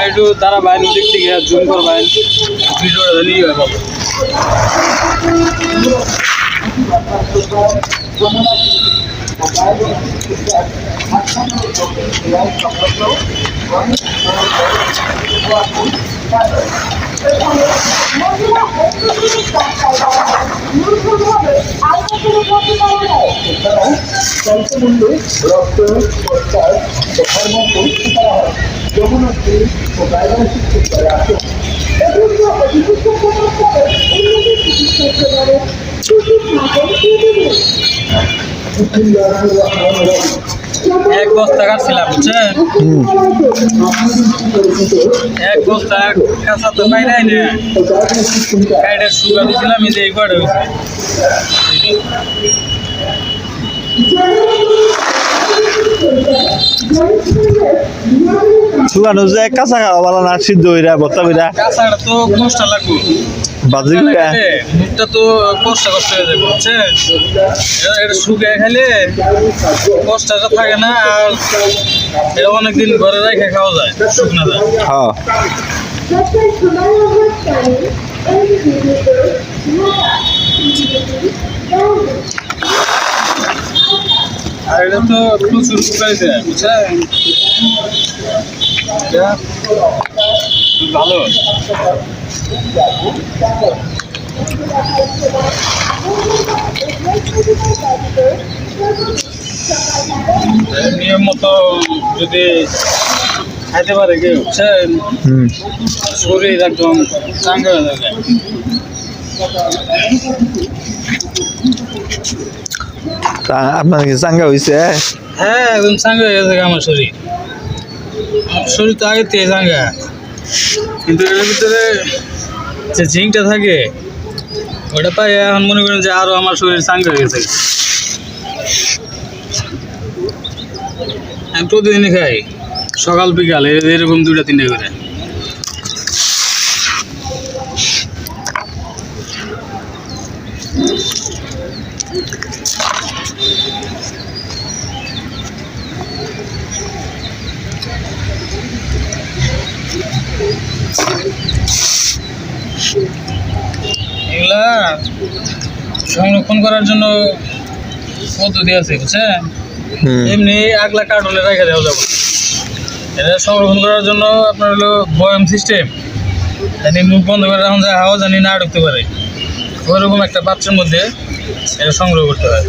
একটু তারা বাইরে দিক থেকে জুম করবেন ভিডিওটা নিয়ে যাবে এক বস্তা কাটছিলাম বুঝছেন এক বস্তা কাঁচা তো পাই নাই না কাইটা সুগার দিয়েছিলাম এই যে এই কয়টা হয়েছে শুকানো যে কাঁচা খাওয়া ভালো না সিদ্ধ হইরা ভর্তা কইরা কাঁচাটা তো কষ্ট লাগবে বাজি কইরা মুখটা তো কষ্ট হয়ে যাবে বুঝছেন এটা শুকিয়ে খেলে কষ্টটা থাকে না আর এটা অনেকদিন ঘরে রেখে খাওয়া যায় শুকনো যায় হ্যাঁ আর এটা তো প্রচুর শুকাইছে বুঝছেন ভালো নিয়ম মতো যদি খাইতে পারে কেউ বুঝছেন শরীর একদম চাঙ্গা হয়ে যাবে আপনার কি চাঙ্গা হয়েছে হ্যাঁ একদম চাঙ্গা হয়ে গেছে আমার শরীর তো আগে থেকে চাঙ্গা কিন্তু এর ভিতরে যে জিঙ্কটা থাকে ওটা পাই এখন মনে করেন যে আরো আমার শরীর চাঙ্গা হয়ে গেছে আমি প্রতিদিনই খাই সকাল বিকাল এরকম 2-3টা করে এগুলা সংরক্ষণ করার জন্য পদ্ধতি আছে বুঝছেন এমনি আগলা কার্টুনে রেখে দেওয়া যাবে এটা সংরক্ষণ করার জন্য আপনার হলো বয়াম সিস্টেম জানি মুখ বন্ধ করে রাখুন যায় হাওয়া জানি না ঢুকতে পারে ওইরকম একটা পাত্রের মধ্যে এটা সংগ্রহ করতে হয়